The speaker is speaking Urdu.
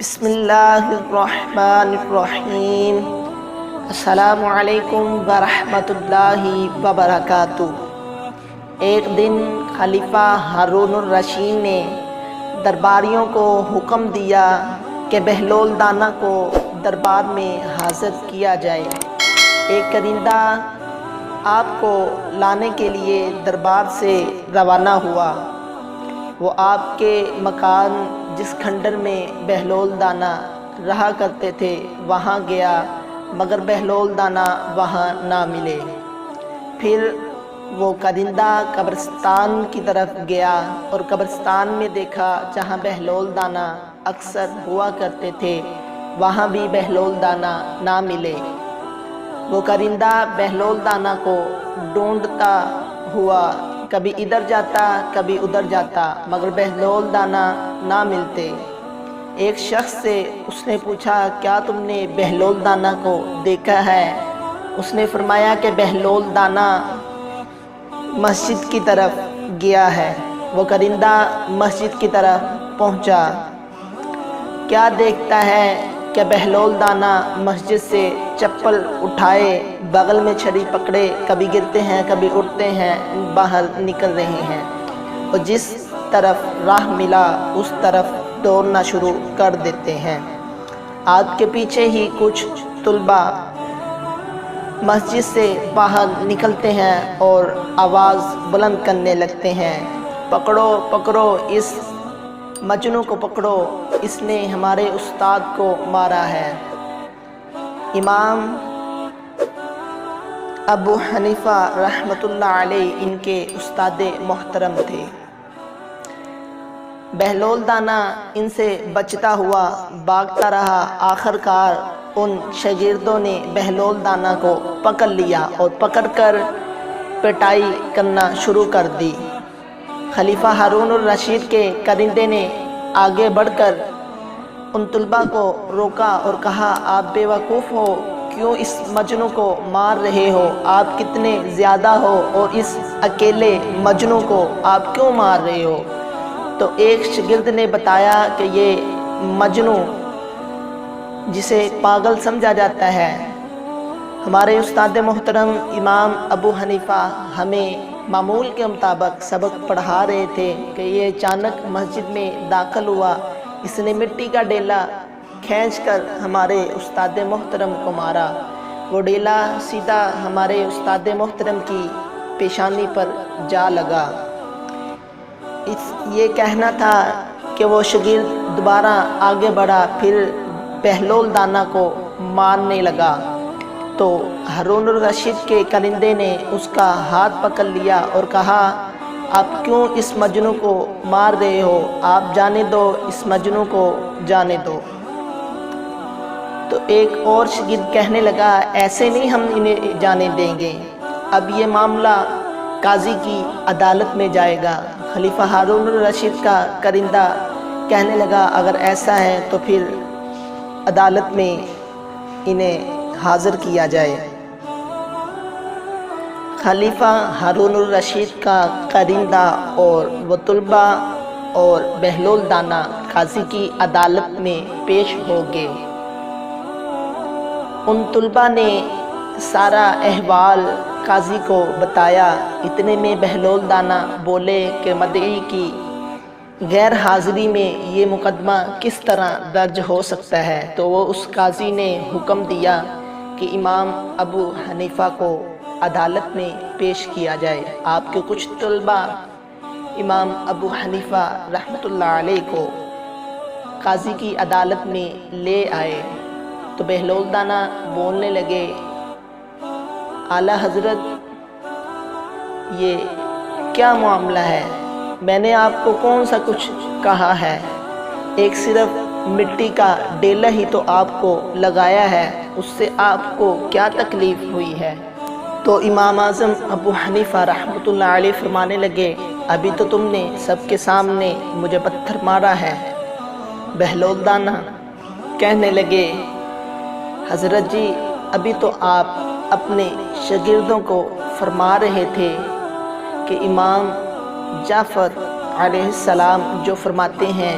بسم اللہ الرحمن الرحیم۔ السلام علیکم ورحمۃ اللہ وبرکاتہ۔ ایک دن خلیفہ ہارون الرشید نے درباریوں کو حکم دیا کہ بہلول دانہ کو دربار میں حاضر کیا جائے۔ ایک کرندہ آپ کو لانے کے لیے دربار سے روانہ ہوا۔ وہ آپ کے مکان جس کھنڈر میں بہلول دانہ رہا کرتے تھے وہاں گیا، مگر بہلول دانہ وہاں نہ ملے۔ پھر وہ کرندہ قبرستان کی طرف گیا اور قبرستان میں دیکھا جہاں بہلول دانہ اکثر ہوا کرتے تھے وہاں بھی بہلول دانہ نہ ملے۔ وہ کرندہ بہلول دانہ کو ڈھونڈتا ہوا کبھی ادھر جاتا کبھی ادھر جاتا، مگر بہلول دانہ نہ ملتے۔ ایک شخص سے اس نے پوچھا، کیا تم نے بہلول دانہ کو دیکھا ہے؟ اس نے فرمایا کہ بہلول دانہ مسجد کی طرف گیا ہے۔ وہ کرندہ مسجد کی طرف پہنچا۔ کیا دیکھتا ہے کہ بہلول دانہ مسجد سے چپل اٹھائے بغل میں چھڑی پکڑے کبھی گرتے ہیں کبھی اٹھتے ہیں باہر نکل رہے ہیں، اور جس طرف راہ ملا اس طرف دوڑنا شروع کر دیتے ہیں۔ آپ کے پیچھے ہی کچھ طلباء مسجد سے باہر نکلتے ہیں اور آواز بلند کرنے لگتے ہیں، پکڑو پکڑو اس مجنوں کو پکڑو، اس نے ہمارے استاد کو مارا ہے۔ امام ابو حنیفہ رحمۃ اللہ علیہ ان کے استاد محترم تھے۔ بہلول دانہ ان سے بچتا ہوا بھاگتا رہا۔ آخر کار ان شاگردوں نے بہلول دانہ کو پکڑ لیا اور پکڑ کر پٹائی کرنا شروع کر دی۔ خلیفہ ہارون الرشید کے کرندے نے آگے بڑھ کر ان طلباء کو روکا اور کہا، آپ بے وقوف ہو، کیوں اس مجنوں کو مار رہے ہو؟ آپ کتنے زیادہ ہو اور اس اکیلے مجنوں کو آپ کیوں مار رہے ہو؟ تو ایک شاگرد نے بتایا کہ یہ مجنوں جسے پاگل سمجھا جاتا ہے، ہمارے استاد محترم امام ابو حنیفہ ہمیں معمول کے مطابق سبق پڑھا رہے تھے کہ یہ اچانک مسجد میں داخل ہوا، اس نے مٹی کا ڈیلا کھینچ کر ہمارے استاد محترم کو مارا۔ وہ ڈیلا سیدھا ہمارے استاد محترم کی پیشانی پر جا لگا۔ یہ کہنا تھا کہ وہ شاگرد دوبارہ آگے بڑھا، پھر بہلول دانہ کو مارنے لگا تو ہارون الرشید کے کرندے نے اس کا ہاتھ پکڑ لیا اور کہا، آپ کیوں اس مجنوں کو مار رہے ہو؟ آپ جانے دو، اس مجنوں کو جانے دو۔ تو ایک اور شاگرد کہنے لگا، ایسے نہیں ہم انہیں جانے دیں گے، اب یہ معاملہ قاضی کی عدالت میں جائے گا۔ خلیفہ ہارون الرشید کا کرندہ کہنے لگا، اگر ایسا ہے تو پھر عدالت میں انہیں حاضر کیا جائے۔ خلیفہ ہارون الرشید کا کرندہ اور وہ طلباء اور بہلول دانہ قاضی کی عدالت میں پیش ہو گئے۔ ان طلباء نے سارا احوال قاضی کو بتایا۔ اتنے میں بہلول دانہ بولے کہ مدعی کی غیر حاضری میں یہ مقدمہ کس طرح درج ہو سکتا ہے؟ تو وہ اس قاضی نے حکم دیا کہ امام ابو حنیفہ کو عدالت میں پیش کیا جائے۔ آپ کے کچھ طلباء امام ابو حنیفہ رحمۃ اللہ علیہ کو قاضی کی عدالت میں لے آئے تو بہلول دانہ بولنے لگے، اعلیٰ حضرت یہ کیا معاملہ ہے؟ میں نے آپ کو کون سا کچھ کہا ہے؟ ایک صرف مٹی کا ڈیلا ہی تو آپ کو لگایا ہے، اس سے آپ کو کیا تکلیف ہوئی ہے؟ تو امام اعظم ابو حنیفہ رحمۃ اللہ علیہ فرمانے لگے، ابھی تو تم نے سب کے سامنے مجھے پتھر مارا ہے۔ بہلول دانہ کہنے لگے، حضرت جی ابھی تو آپ اپنے شاگردوں کو فرما رہے تھے کہ امام جعفر علیہ السلام جو فرماتے ہیں